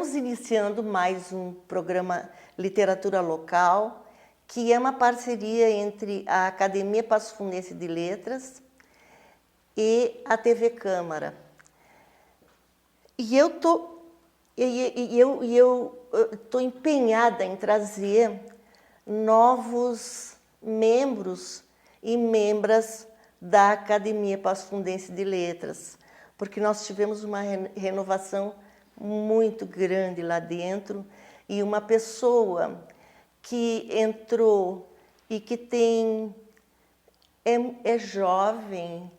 estamos iniciando mais um programa Literatura Local, que é uma parceria entre a Academia Passo Fundense de Letras e a TV Câmara. E eu tô empenhada em trazer novos membros e membras da Academia Passo Fundense de Letras, porque nós tivemos uma renovação muito grande lá dentro e uma pessoa que entrou e que é jovem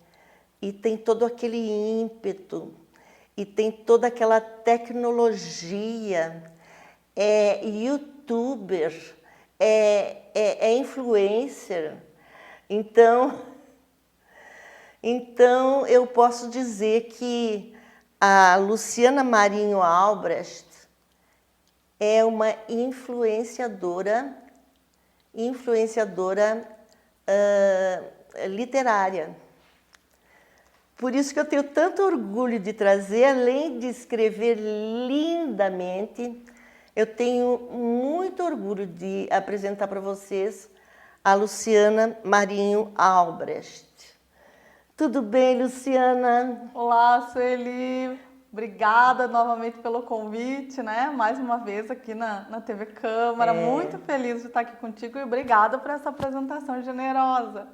e tem todo aquele ímpeto e tem toda aquela tecnologia, é youtuber, é influencer. Então eu posso dizer que a Luciana Marinho Albrecht é uma influenciadora literária. Por isso que eu tenho tanto orgulho de trazer, além de escrever lindamente, eu tenho muito orgulho de apresentar para vocês a Luciana Marinho Albrecht. Tudo bem, Luciana? Olá, Sueli. Obrigada novamente pelo convite, né? Mais uma vez aqui na TV Câmara. Muito feliz de estar aqui contigo e obrigada por essa apresentação generosa.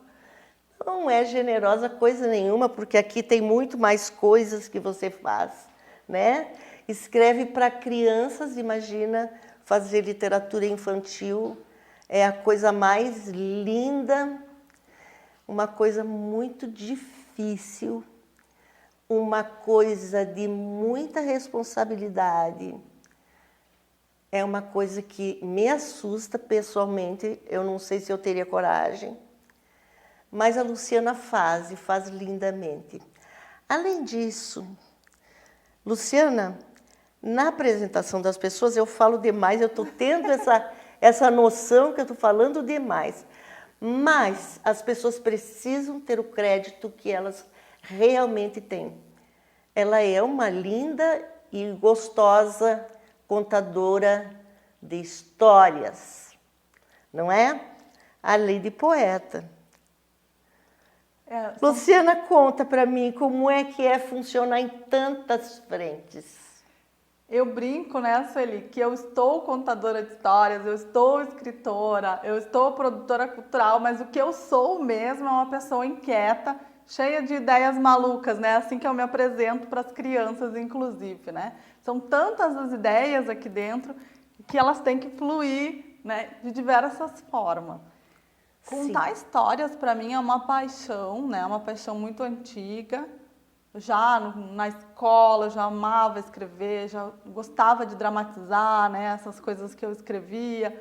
Não é generosa coisa nenhuma, porque aqui tem muito mais coisas que você faz, né? Escreve para crianças, imagina, fazer literatura infantil é a coisa mais linda, uma coisa muito difícil, uma coisa de muita responsabilidade. É uma coisa que me assusta pessoalmente, eu não sei se eu teria coragem, mas a Luciana faz e faz lindamente. Além disso, Luciana, na apresentação das pessoas eu falo demais, eu estou tendo essa noção que eu estou falando demais. Mas as pessoas precisam ter o crédito que elas realmente têm. Ela é uma linda e gostosa contadora de histórias, não é? Além de poeta. Luciana, conta para mim como é que é funcionar em tantas frentes. Eu brinco, né, Sueli, que eu estou contadora de histórias, eu estou escritora, eu estou produtora cultural, mas o que eu sou mesmo é uma pessoa inquieta, cheia de ideias malucas, né? Assim que eu me apresento para as crianças, inclusive, né? São tantas as ideias aqui dentro que elas têm que fluir, né, de diversas formas. Contar histórias para mim é uma paixão, né? Uma paixão muito antiga. Já na escola, eu já amava escrever, já gostava de dramatizar, né? Essas coisas que eu escrevia.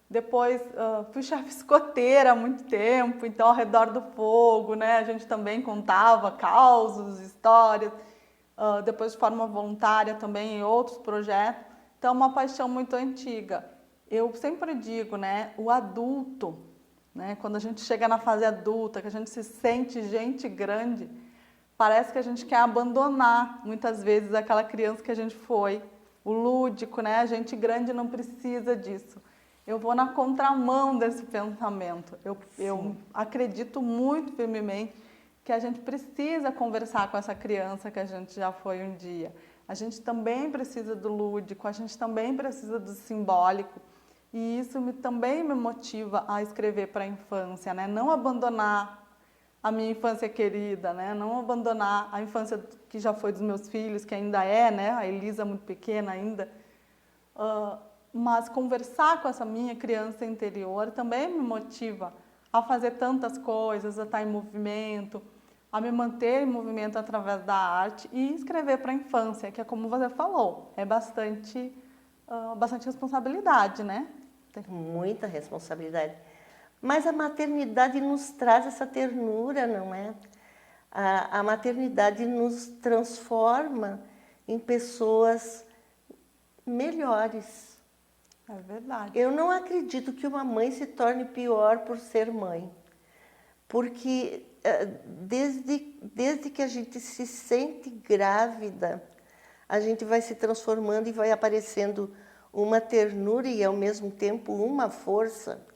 Depois fui chefe escoteira há muito tempo, então ao redor do fogo, né? A gente também contava causos, histórias. Depois de forma voluntária também em outros projetos. Então, uma paixão muito antiga. Eu sempre digo, né? O adulto, né? Quando a gente chega na fase adulta, que a gente se sente gente grande, parece que a gente quer abandonar, muitas vezes, aquela criança que a gente foi. O lúdico, né? A gente grande não precisa disso. Eu vou na contramão desse pensamento. Eu acredito muito firmemente que a gente precisa conversar com essa criança que a gente já foi um dia. A gente também precisa do lúdico, a gente também precisa do simbólico. E isso também me motiva a escrever para a infância, né? Não abandonar a minha infância querida, né? Não abandonar a infância que já foi dos meus filhos, que ainda é, né? A Elisa muito pequena ainda. Mas conversar com essa minha criança interior também me motiva a fazer tantas coisas, a estar em movimento, a me manter em movimento através da arte e escrever para a infância, que é como você falou, é bastante responsabilidade, né? Muita responsabilidade. Mas a maternidade nos traz essa ternura, não é? A maternidade nos transforma em pessoas melhores. É verdade. Eu não acredito que uma mãe se torne pior por ser mãe. Porque desde que a gente se sente grávida, a gente vai se transformando e vai aparecendo uma ternura e, ao mesmo tempo, uma força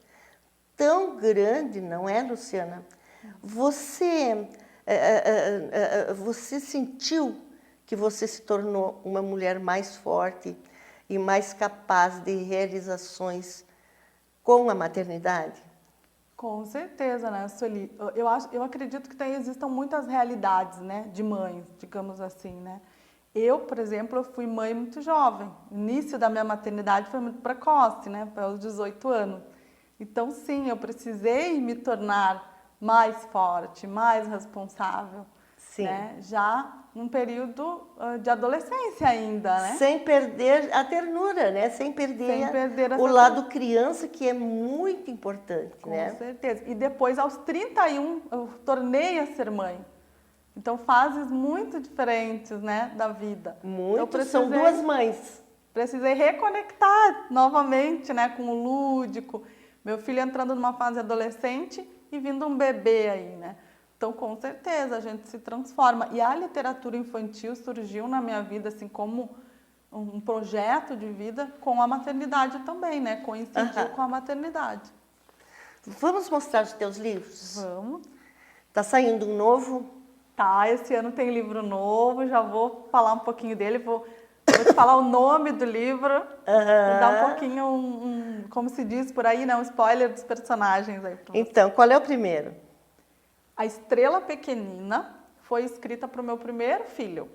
tão grande, não é, Luciana? Você sentiu que você se tornou uma mulher mais forte e mais capaz de realizações com a maternidade? Com certeza, né, Sueli? Eu acredito que existam muitas realidades, né, de mães, digamos assim, né? Eu, por exemplo, eu fui mãe muito jovem. O início da minha maternidade foi muito precoce, né, aos 18 anos. Então, sim, eu precisei me tornar mais forte, mais responsável, Sim. né? Já num período de adolescência ainda, né? Sem perder a ternura, né? Sem perder o lado criança, que é muito importante, né? Com certeza. E depois, aos 31, eu tornei a ser mãe. Então, fases muito diferentes, né, da vida. Muito, são duas mães. Precisei reconectar novamente, né, com o lúdico. Meu filho entrando numa fase adolescente e vindo um bebê aí, né? Então, com certeza, a gente se transforma. E a literatura infantil surgiu na minha vida, assim, como um projeto de vida com a maternidade também, né? Coincidiu com a maternidade. Vamos mostrar os teus livros? Vamos. Tá saindo um novo? Tá, esse ano tem livro novo, já vou falar um pouquinho dele, vou te falar o nome do livro, e dar um pouquinho, como se diz por aí, né, um spoiler dos personagens aí pra você. Então, qual é o primeiro? A Estrela Pequenina foi escrita para o meu primeiro filho.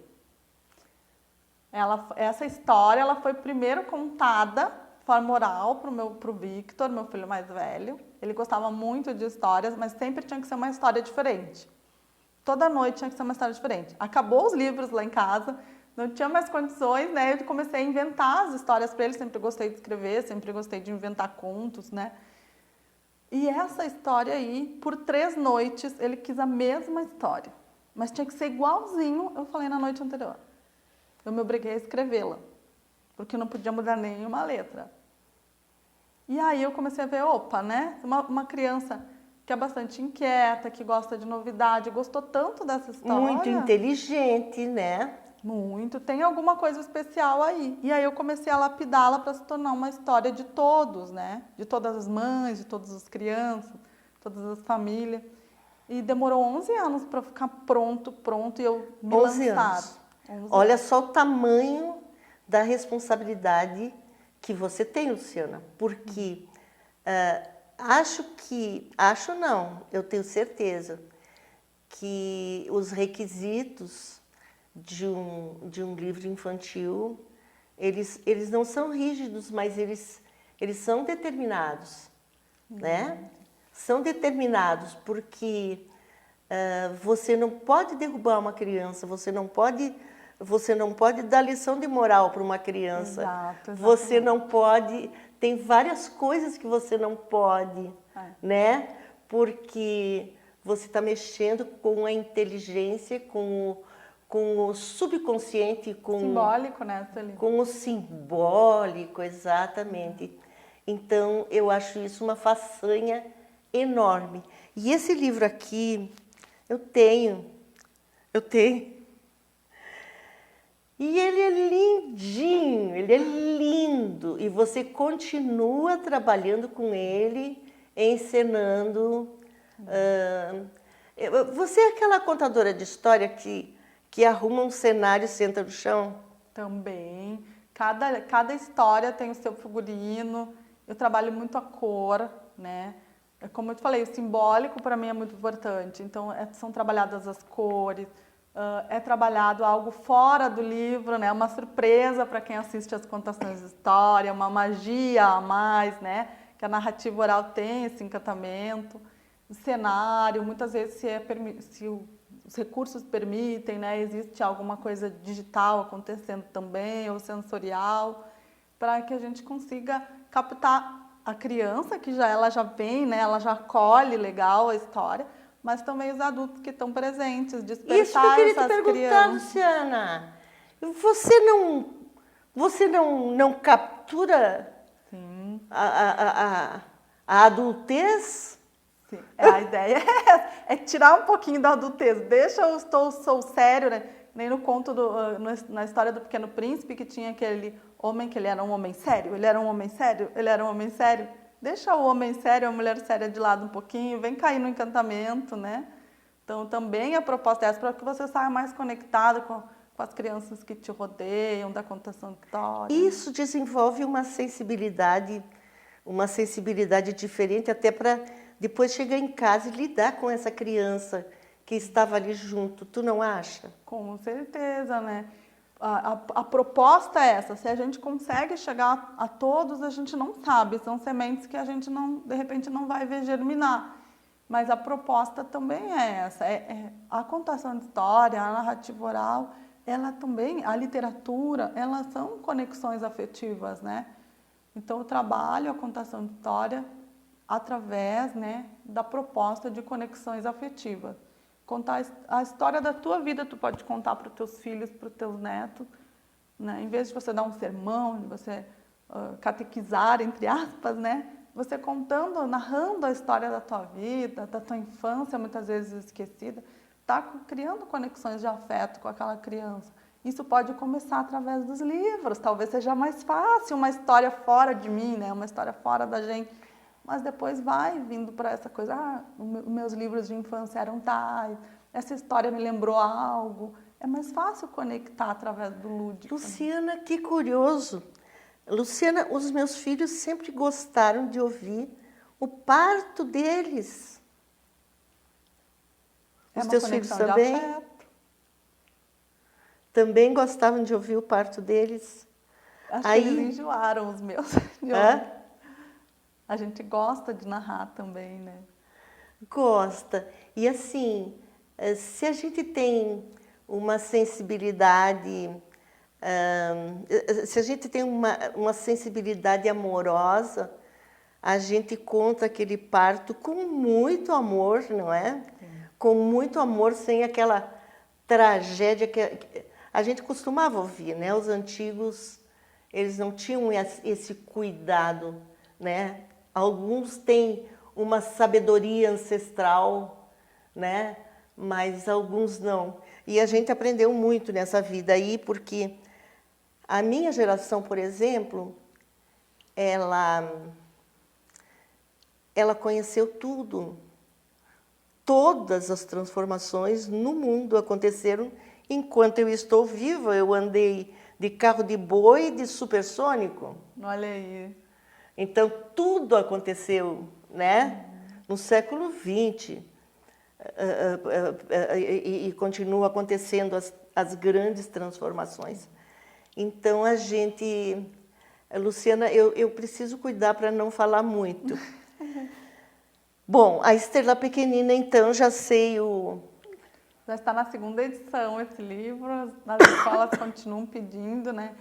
Essa história ela foi primeiro contada de forma oral pro Victor, meu filho mais velho. Ele gostava muito de histórias, mas sempre tinha que ser uma história diferente. Toda noite tinha que ser uma história diferente. Acabou os livros lá em casa, não tinha mais condições, né? Eu comecei a inventar as histórias para ele. Sempre gostei de escrever, sempre gostei de inventar contos, né? E essa história aí, por 3 noites, ele quis a mesma história. Mas tinha que ser igualzinho eu falei na noite anterior. Eu me obriguei a escrevê-la, porque eu não podia mudar nenhuma letra. E aí eu comecei a ver, opa, né? Uma criança que é bastante inquieta, que gosta de novidade, gostou tanto dessa história. Muito inteligente, né? Muito. Tem alguma coisa especial aí. E aí eu comecei a lapidá-la para se tornar uma história de todos, né? De todas as mães, de todas as crianças, todas as famílias. E demorou 11 anos para ficar pronto, e eu me 11 lançar. anos. Olha só o tamanho da responsabilidade que você tem, Luciana. Porque eu tenho certeza que os requisitos de um livro infantil, eles não são rígidos, mas eles são determinados, né? São determinados porque você não pode derrubar uma criança, você não pode dar lição de moral para uma criança. Exato, você não pode, tem várias coisas que você não pode, né? Porque você está mexendo com a inteligência, com o subconsciente, simbólico, né, Sueli? Com o simbólico, exatamente. Então, eu acho isso uma façanha enorme. E esse livro aqui, eu tenho. E ele é lindinho, ele é lindo. E você continua trabalhando com ele, encenando. Você é aquela contadora de história que arruma um cenário e senta no chão? Também. Cada história tem o seu figurino. Eu trabalho muito a cor, né? Como eu te falei, o simbólico para mim é muito importante. Então, são trabalhadas as cores, é trabalhado algo fora do livro, né? Uma surpresa para quem assiste as contações de história, uma magia a mais, né? Que a narrativa oral tem esse encantamento. O cenário, muitas vezes, se os recursos permitem, né? Existe alguma coisa digital acontecendo também, ou sensorial, para que a gente consiga captar a criança, que ela já vem, né? Ela já acolhe legal a história, mas também os adultos que estão presentes, despertar essas crianças. Isso que eu queria te perguntar, Luciana. Você não captura Sim. a adultez? Sim. A ideia é tirar um pouquinho da adultez. Deixa sou sério, né? nem no conto, na história do Pequeno Príncipe, que tinha aquele homem que ele era um homem sério, ele era um homem sério, ele era um homem sério. Deixa o homem sério, a mulher séria de lado um pouquinho, vem cair no encantamento, né? Então, também a proposta é essa, para que você saia mais conectado com as crianças que te rodeiam, da contação de história. Isso desenvolve uma sensibilidade diferente, até para depois chegar em casa e lidar com essa criança que estava ali junto. Tu não acha? Com certeza, né? A proposta é essa. Se a gente consegue chegar a todos, a gente não sabe. São sementes que a gente não, de repente, não vai ver germinar. Mas a proposta também é essa. A contação de história, a narrativa oral, ela também, a literatura, elas são conexões afetivas, né? Então, eu trabalho a contação de história através, né, da proposta de conexões afetivas. Contar a história da tua vida, tu pode contar para os teus filhos, para os teus netos, né? Em vez de você dar um sermão, de você catequizar, entre aspas, né? Você contando, narrando a história da tua vida, da tua infância, muitas vezes esquecida, tá criando conexões de afeto com aquela criança. Isso pode começar através dos livros, talvez seja mais fácil, uma história fora de mim, né? Uma história fora da gente. Mas depois vai vindo para essa coisa, os meus livros de infância eram tais, essa história me lembrou algo. É mais fácil conectar através do lúdico. Luciana, que curioso. Luciana, os meus filhos sempre gostaram de ouvir o parto deles. Os teus filhos também? Também gostavam de ouvir o parto deles? Acho que eles enjoaram os meus. A gente gosta de narrar também, né? Gosta. E assim, se a gente tem uma sensibilidade, se a gente tem uma sensibilidade amorosa, a gente conta aquele parto com muito amor, não é? Sim. Com muito amor, sem aquela tragédia que a gente costumava ouvir, né? Os antigos, eles não tinham esse cuidado, né? Alguns têm uma sabedoria ancestral, né? Mas alguns não. E a gente aprendeu muito nessa vida aí, porque a minha geração, por exemplo, ela conheceu tudo. Todas as transformações no mundo aconteceram enquanto eu estou viva. Eu andei de carro de boi e de supersônico. Olha aí. Então, tudo aconteceu, né? No século XX. E continua acontecendo as grandes transformações. Então, a gente... Luciana, eu preciso cuidar para não falar muito. Bom, a Estrela Pequenina, então, já sei o... Já está na 2ª edição esse livro, as escolas continuam pedindo, né?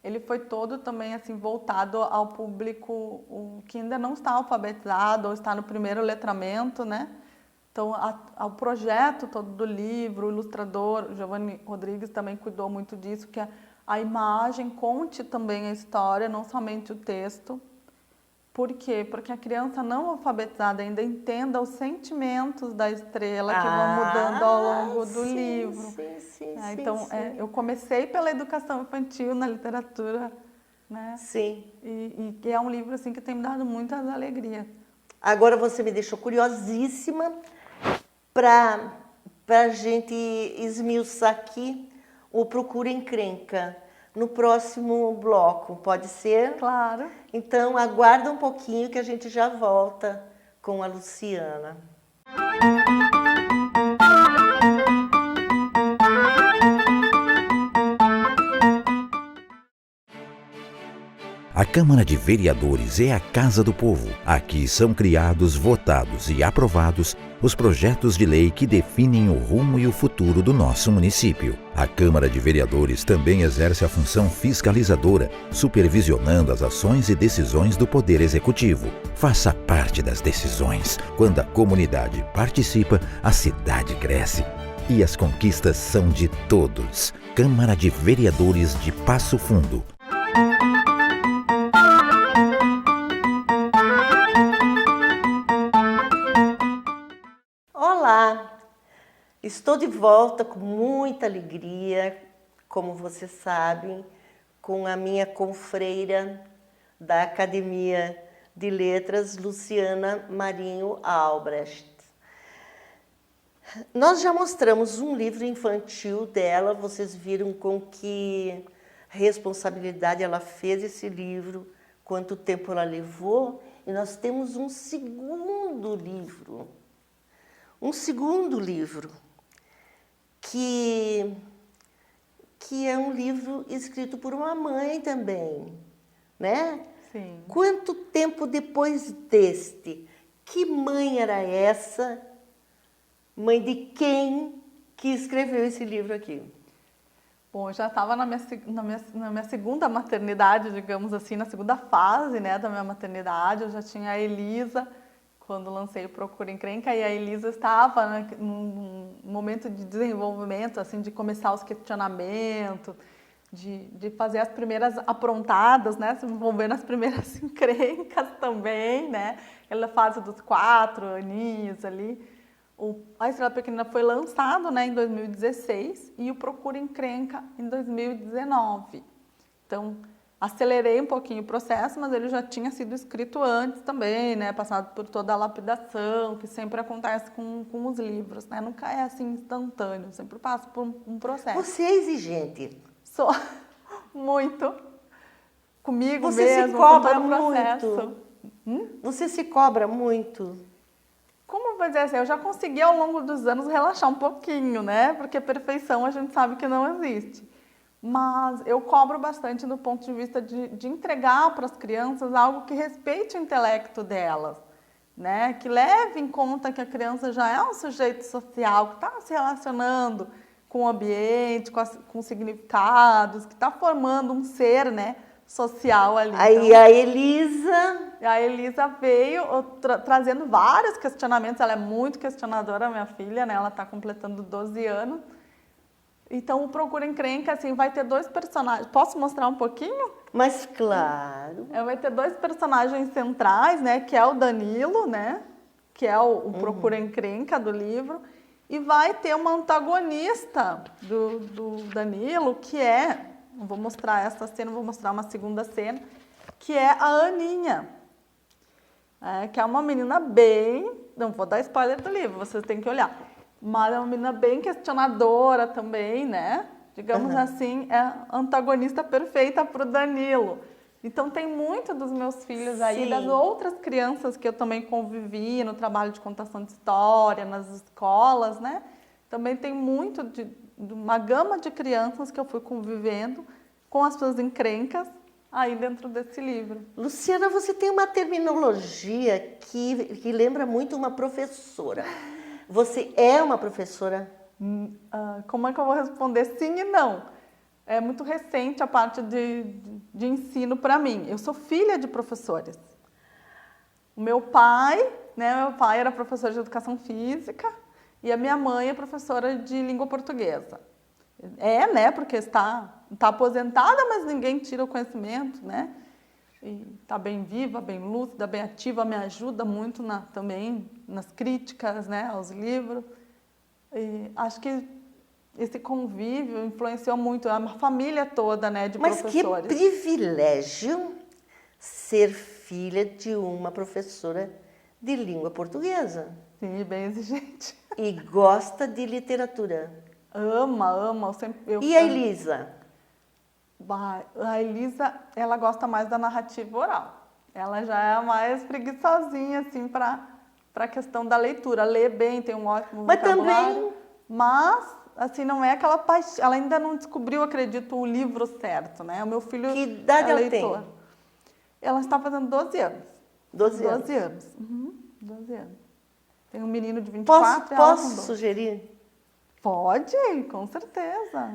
Ele foi todo também assim voltado ao público que ainda não está alfabetizado ou está no primeiro letramento, né? Então, o projeto todo do livro, o ilustrador, o Giovanni Rodrigues também cuidou muito disso, que a imagem conte também a história, não somente o texto. Por quê? Porque a criança não alfabetizada ainda entenda os sentimentos da estrela que vão mudando ao longo do livro. Sim, então, eu comecei pela educação infantil na literatura, né? Sim. E é um livro assim que tem me dado muitas alegrias. Agora você me deixou curiosíssima para a gente esmiuçar aqui o Procura Encrenca no próximo bloco, pode ser? Claro. Então, aguarda um pouquinho que a gente já volta com a Luciana. A Câmara de Vereadores é a Casa do Povo. Aqui são criados, votados e aprovados os projetos de lei que definem o rumo e o futuro do nosso município. A Câmara de Vereadores também exerce a função fiscalizadora, supervisionando as ações e decisões do Poder Executivo. Faça parte das decisões. Quando a comunidade participa, a cidade cresce. E as conquistas são de todos. Câmara de Vereadores de Passo Fundo. Olá! Estou de volta com muita alegria, como vocês sabem, com a minha confreira da Academia de Letras, Luciana Marinho Albrecht. Nós já mostramos um livro infantil dela, vocês viram com que responsabilidade ela fez esse livro, quanto tempo ela levou, e nós temos um segundo livro. Que é um livro escrito por uma mãe também, né? Sim. Quanto tempo depois deste? Que mãe era essa? Mãe de quem que escreveu esse livro aqui? Bom, eu já estava na minha segunda maternidade, digamos assim, na segunda fase, né, da minha maternidade. Eu já tinha a Elisa, quando lancei o Procura Encrenca, e a Elisa estava, né, num momento de desenvolvimento, assim, de começar os questionamentos, de fazer as primeiras aprontadas, né, se envolver nas primeiras encrencas também, né, aquela fase dos 4 aninhos ali. A Estrela Pequenina foi lançado, né, em 2016 e o Procura Encrenca em 2019. Então, acelerei um pouquinho o processo, mas ele já tinha sido escrito antes também, né, passado por toda a lapidação, que sempre acontece com os livros, né, nunca é assim instantâneo, sempre passa por um processo. Você é exigente. Sou muito comigo Você mesmo, se cobra com todo o processo. Você se cobra muito? Como vou dizer assim, eu já consegui ao longo dos anos relaxar um pouquinho, né? Porque perfeição a gente sabe que não existe. Mas eu cobro bastante do ponto de vista de entregar para as crianças algo que respeite o intelecto delas, né? Que leve em conta que a criança já é um sujeito social, que está se relacionando com o ambiente, com significados, que está formando um ser, né, social ali. Aí então, a Elisa veio trazendo vários questionamentos. Ela é muito questionadora, minha filha, né? Ela está completando 12 anos. Então, o Procura Encrenca, assim, vai ter 2 personagens. Posso mostrar um pouquinho? Mas claro. Vai ter 2 personagens centrais, né? Que é o Danilo, né? Que é o Procura Encrenca do livro. E vai ter uma antagonista do Danilo, que é... Não vou mostrar essa cena, vou mostrar uma segunda cena, que é a Aninha. Que é uma menina bem... Não vou dar spoiler do livro, vocês têm que olhar. Mas é uma menina bem questionadora também, né? Digamos assim, é a antagonista perfeita para o Danilo. Então, tem muito dos meus filhos aí, Sim. das outras crianças que eu também convivi no trabalho de contação de história, nas escolas, né? Também tem muito de uma gama de crianças que eu fui convivendo com as suas encrencas aí dentro desse livro. Luciana, você tem uma terminologia que lembra muito uma professora. Você é uma professora? Como é que eu vou responder sim e não? É muito recente a parte de ensino para mim. Eu sou filha de professores. O meu pai, né, era professor de educação física e a minha mãe é professora de língua portuguesa. Né, porque está aposentada, mas ninguém tira o conhecimento, né? E está bem viva, bem lúcida, bem ativa, me ajuda muito também nas críticas, né, aos livros. E acho que esse convívio influenciou muito a família toda, né, de professores. Mas que privilégio ser filha de uma professora de língua portuguesa. Sim, bem exigente. E gosta de literatura. Ama. E a Elisa? A Elisa, ela gosta mais da narrativa oral. Ela já é mais preguiçosinha, assim, para a questão da leitura. Lê bem, tem um ótimo vocabulário. Mas, assim, não é aquela paixão. Ela ainda não descobriu, acredito, o livro certo, né? O meu filho Que idade ela leitor. tem? Ela está fazendo 12 anos. 12 anos. 12 anos. Tem um menino de 24 Posso sugerir? Pode, com certeza.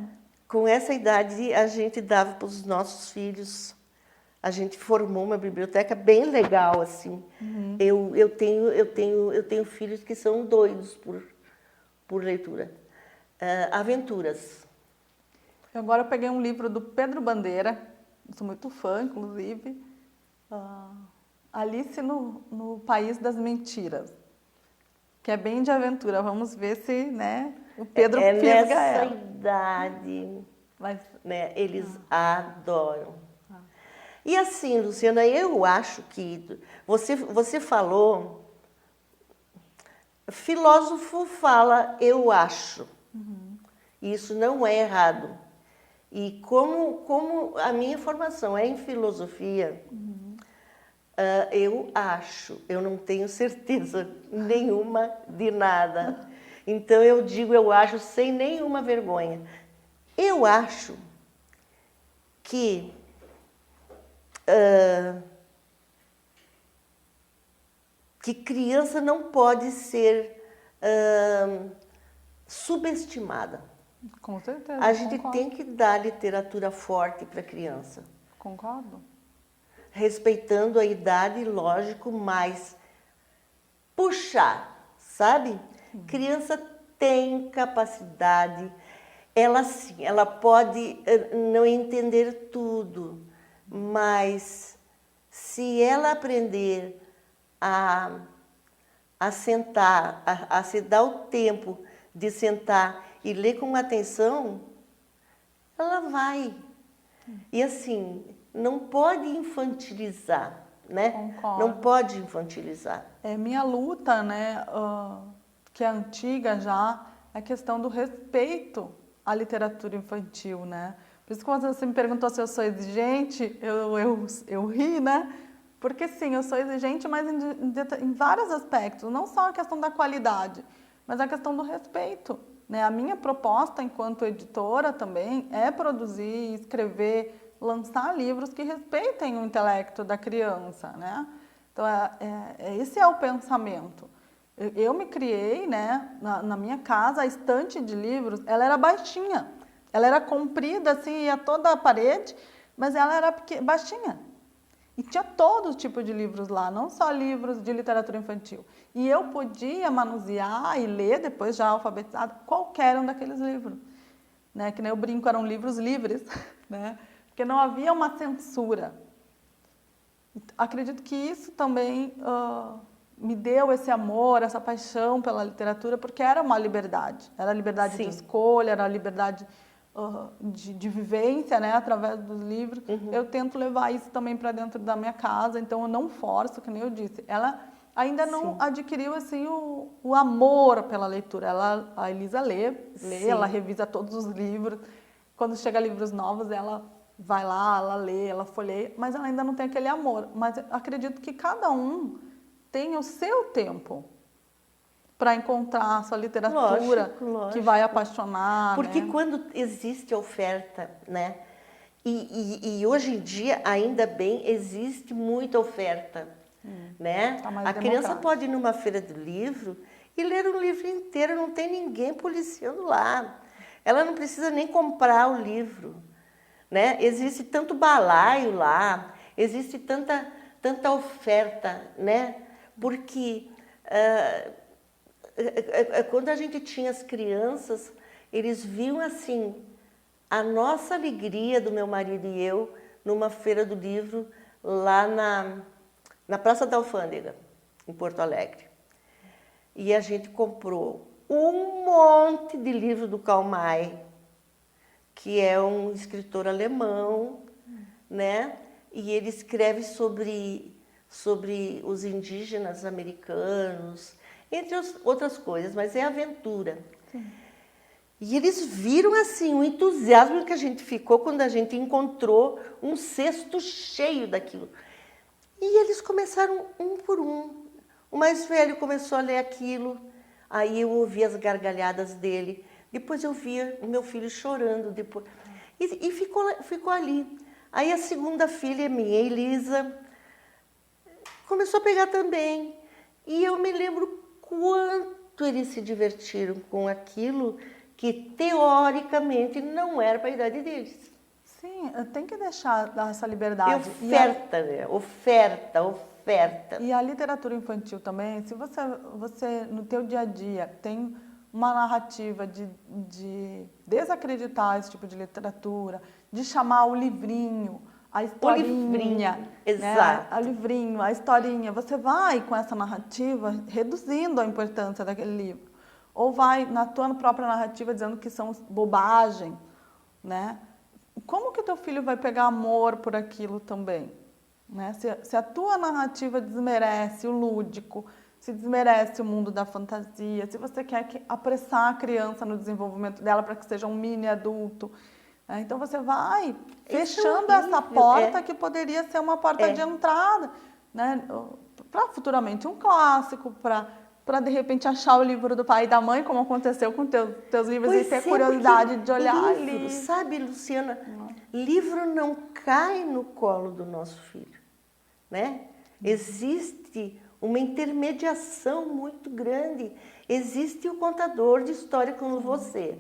Com essa idade, a gente dava para os nossos filhos, a gente formou uma biblioteca bem legal, assim. Eu tenho filhos que são doidos por leitura. Aventuras. Agora eu peguei um livro do Pedro Bandeira, sou muito fã, inclusive, Alice no País das Mentiras, que é bem de aventura. Vamos ver se, né? O Pedro é fisga nessa ela. idade, Mas, né? Eles adoram. E assim, Luciana, eu acho que você falou, filósofo fala eu acho. Isso não é errado. E como a minha formação é em filosofia, eu acho, eu não tenho certeza nenhuma de nada. Então eu digo eu acho sem nenhuma vergonha. Eu acho que criança não pode ser subestimada. com certeza, A gente concordo. tem que dar literatura forte para a criança, Concordo. respeitando a idade, lógico, mas puxar, sabe? Criança tem capacidade, ela sim, ela pode não entender tudo, mas se ela aprender a sentar, a se dar o tempo de sentar e ler com atenção, ela vai. E assim, não pode infantilizar, né? Concordo. Não pode infantilizar. É minha luta, né, que é antiga já, é a questão do respeito à literatura infantil, né? Por isso que quando você me perguntou se eu sou exigente, eu ri, né? Porque sim, eu sou exigente, mas em vários aspectos, não só a questão da qualidade, mas a questão do respeito, né? A minha proposta enquanto editora também é produzir, escrever, lançar livros que respeitem o intelecto da criança, né? Então, esse é o pensamento. Eu me criei, né, na minha casa, a estante de livros, ela era baixinha. Ela era comprida, assim, ia toda a parede, mas ela era baixinha. E tinha todo tipo de livros lá, não só livros de literatura infantil. E eu podia manusear e ler, depois já alfabetizada, qualquer um daqueles livros. Né? Que nem eu brinco, eram livros livres, né? Porque não havia uma censura. Acredito que isso também me deu esse amor, essa paixão pela literatura, porque era uma liberdade. Era a liberdade Sim. de escolha, era a liberdade de vivência, né, através dos livros. Eu tento levar isso também para dentro da minha casa, então eu não forço, que nem eu disse. Ela ainda não adquiriu assim o amor pela leitura. A Elisa lê, ela revisa todos os livros. Quando chega livros novos, ela vai lá, ela lê, ela folheia, mas ela ainda não tem aquele amor. Mas eu acredito que cada um tem o seu tempo para encontrar a sua literatura Lógico. que vai apaixonar. Porque né? quando existe oferta, né? E hoje em dia, ainda bem, existe muita oferta, né? Tá mais A criança democrático. pode ir numa feira do livro e ler um livro inteiro, não tem ninguém policiando lá. Ela não precisa nem comprar o livro, né? Existe tanto balaio lá, existe tanta oferta, né? Porque quando a gente tinha as crianças, eles viam assim a nossa alegria do meu marido e eu numa feira do livro lá na Praça da Alfândega, em Porto Alegre. E a gente comprou um monte de livro do Karl May, que é um escritor alemão, né? E ele escreve sobre os indígenas americanos, entre outras coisas, mas é aventura. E eles viram assim o entusiasmo que a gente ficou quando a gente encontrou um cesto cheio daquilo. E eles começaram um por um. O mais velho começou a ler aquilo, aí eu ouvia as gargalhadas dele. Depois eu via o meu filho chorando. Depois. E ficou ali. Aí a segunda filha minha, Elisa, começou a pegar também. E eu me lembro quanto eles se divertiram com aquilo que, teoricamente, não era para a idade deles. Sim, tem que dar essa liberdade. Oferta, né? Oferta. E a literatura infantil também, se você no teu dia a dia tem uma narrativa de desacreditar esse tipo de literatura, de chamar o livrinho, a historinha, exato. O livrinho, a historinha, você vai com essa narrativa reduzindo a importância daquele livro. ou vai na tua própria narrativa dizendo que são bobagem, né? Como que teu filho vai pegar amor por aquilo também? Né? Se a tua narrativa desmerece o lúdico, se desmerece o mundo da fantasia, se você quer apressar a criança no desenvolvimento dela para que seja um mini adulto, né? Então você vai fechando essa porta que poderia ser uma porta de entrada, né? Para futuramente um clássico, para de repente achar o livro do pai e da mãe, como aconteceu com teus livros, e ter curiosidade de olhar ali. Sabe, Luciana, livro não cai no colo do nosso filho, né? Existe uma intermediação muito grande. Existe o contador de história como você,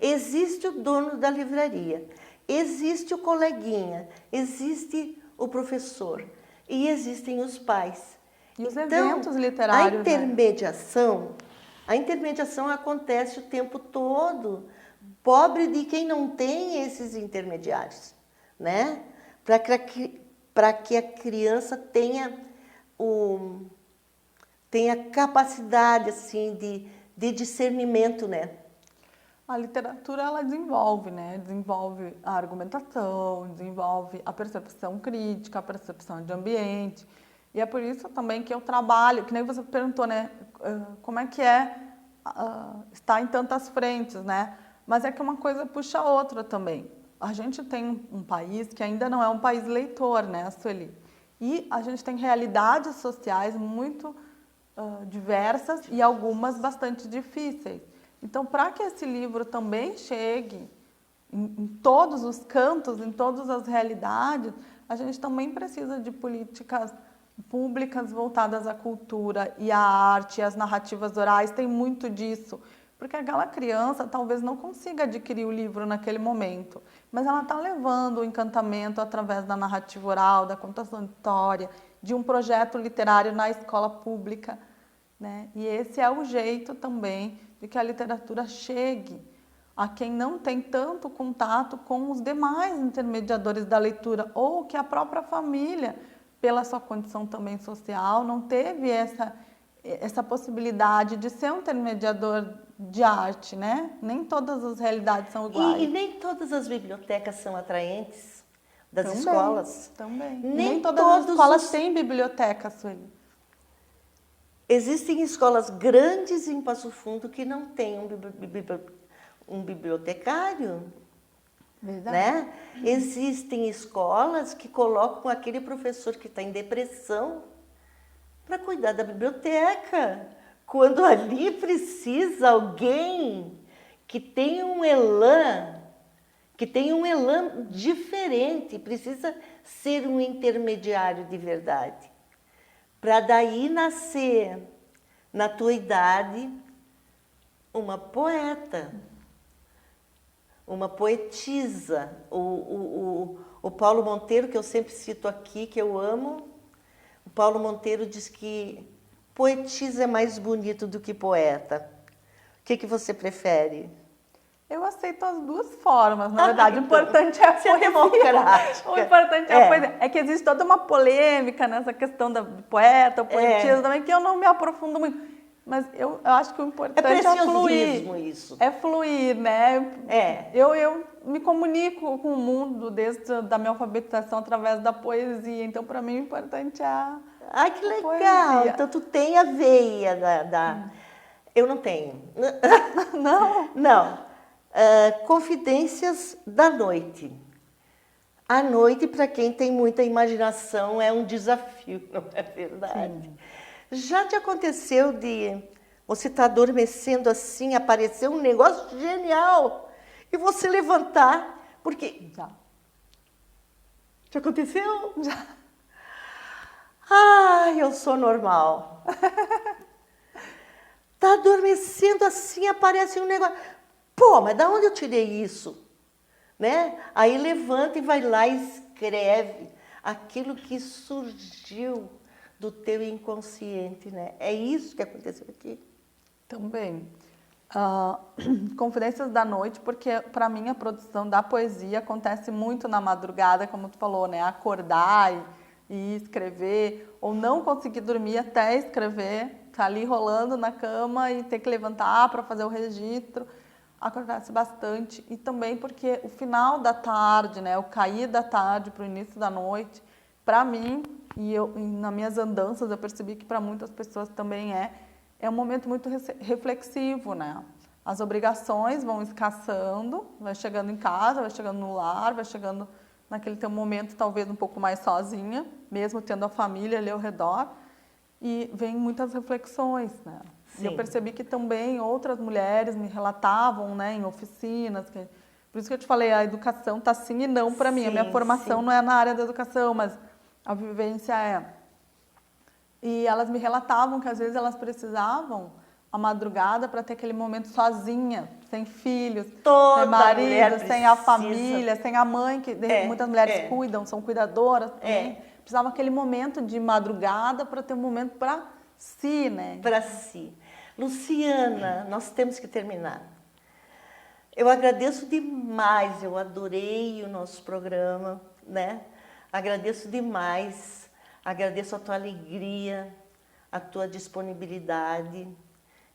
existe o dono da livraria, existe o coleguinha, existe o professor e existem os pais. E os eventos literários. A intermediação acontece o tempo todo. Pobre de quem não tem esses intermediários, né? Para que a criança tenha capacidade assim de discernimento, né? A literatura, ela desenvolve, né? Desenvolve a argumentação, desenvolve a percepção crítica, a percepção de ambiente. E é por isso também que eu trabalho, que nem você perguntou, né? Como é que estar em tantas frentes, né? Mas é que uma coisa puxa a outra também. A gente tem um país que ainda não é um país leitor, né, Sueli? E a gente tem realidades sociais muito diversas e algumas bastante difíceis. Então, para que esse livro também chegue em todos os cantos, em todas as realidades, a gente também precisa de políticas públicas voltadas à cultura e à arte, as narrativas orais, tem muito disso. Porque aquela criança talvez não consiga adquirir o livro naquele momento, mas ela está levando o encantamento através da narrativa oral, da contação de história, de um projeto literário na escola pública, né? E esse é o jeito também de que a literatura chegue a quem não tem tanto contato com os demais intermediadores da leitura, ou que a própria família, pela sua condição também social, não teve essa possibilidade de ser um intermediador de arte, né? Nem todas as realidades são iguais. E nem todas as bibliotecas são atraentes das escolas. Também. Nem todas as escolas têm biblioteca, Sueli. Existem escolas grandes em Passo Fundo que não têm um bibliotecário. Verdade. Né? Existem escolas que colocam aquele professor que está em depressão para cuidar da biblioteca, quando ali precisa alguém que tenha um elan diferente, precisa ser um intermediário de verdade, para daí nascer, na tua idade, uma poeta, uma poetisa. O Paulo Monteiro, que eu sempre cito aqui, que eu amo, o Paulo Monteiro diz que poetisa é mais bonito do que poeta. O que você prefere? Eu aceito as duas formas, na verdade. O importante é a poesia. Democrática. O importante é a poesia. É que existe toda uma polêmica nessa questão da poeta, poetisa também, que eu não me aprofundo muito. Mas eu acho que o importante é fluir. Isso. É fluir, né? Eu me comunico com o mundo desde da minha alfabetização através da poesia. Então, para mim, o importante é a Ai, que legal! poesia. Então, tu tem a veia da... Eu não tenho. Não? Não. Confidências da noite. A noite, para quem tem muita imaginação, é um desafio, não é verdade? Sim. Já te aconteceu de você estar adormecendo assim, aparecer um negócio genial e você levantar, porque... Já. Já aconteceu? Já. Ai, eu sou normal. Tá adormecendo assim, aparece um negócio. Pô, mas da onde eu tirei isso? Né? Aí levanta e vai lá e escreve aquilo que surgiu do teu inconsciente, né? É isso que aconteceu aqui? Também. Confidências da noite, porque para mim a produção da poesia acontece muito na madrugada, como tu falou, né? Acordar e escrever, ou não conseguir dormir até escrever, Tá ali rolando na cama e ter que levantar para fazer o registro. Acontece bastante. E também porque o final da tarde, né? O cair da tarde para o início da noite, para mim, e nas minhas andanças eu percebi que para muitas pessoas também é um momento muito reflexivo, né? As obrigações vão escassando, vai chegando em casa, vai chegando no lar, vai chegando naquele teu momento talvez um pouco mais sozinha, mesmo tendo a família ali ao redor, e vem muitas reflexões, né? Sim. E eu percebi que também outras mulheres me relatavam, né, em oficinas, por isso que eu te falei, a educação tá sim e não para mim, a minha formação não é na área da educação, mas a vivência é. E elas me relatavam que às vezes elas precisavam a madrugada para ter aquele momento sozinha, sem filhos, Toda sem marido, sem a precisa. família, sem a mãe, que muitas mulheres cuidam, são cuidadoras também. Precisava aquele momento de madrugada para ter um momento para si, né? Para si. Luciana, nós temos que terminar. Eu agradeço demais, eu adorei o nosso programa, né? Agradeço demais, agradeço a tua alegria, a tua disponibilidade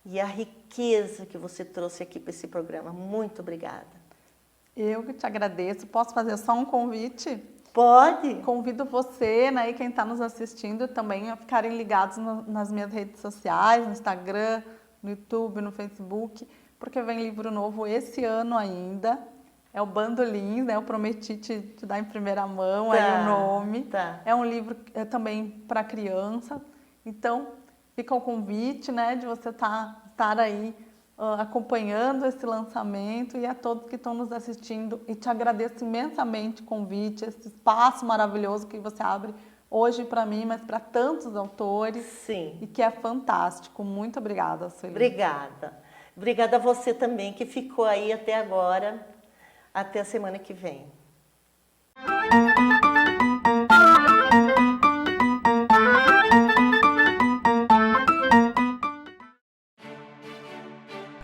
e a riqueza que você trouxe aqui para esse programa. Muito obrigada. Eu que te agradeço. Posso fazer só um convite? Pode. Convido você, né, e quem está nos assistindo também a ficarem ligados nas minhas redes sociais, no Instagram, no YouTube, no Facebook, porque vem livro novo esse ano ainda. É o Bandolins, né? Eu prometi te dar em primeira mão aí o nome. Tá. É um livro também para criança. Então, fica o convite, né, de você estar aí acompanhando esse lançamento, e a todos que estão nos assistindo. E te agradeço imensamente o convite, esse espaço maravilhoso que você abre hoje para mim, mas para tantos autores. Sim. E que é fantástico. Muito obrigada, Sueli. Obrigada. Obrigada a você também que ficou aí até agora. Até a semana que vem.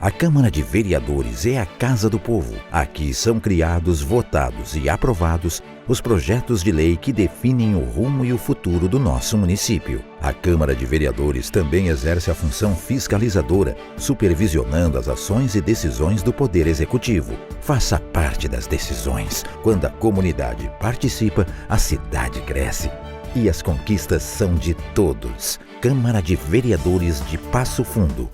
A Câmara de Vereadores é a Casa do Povo. Aqui são criados, votados e aprovados os projetos de lei que definem o rumo e o futuro do nosso município. A Câmara de Vereadores também exerce a função fiscalizadora, supervisionando as ações e decisões do Poder Executivo. Faça parte das decisões. Quando a comunidade participa, a cidade cresce. E as conquistas são de todos. Câmara de Vereadores de Passo Fundo.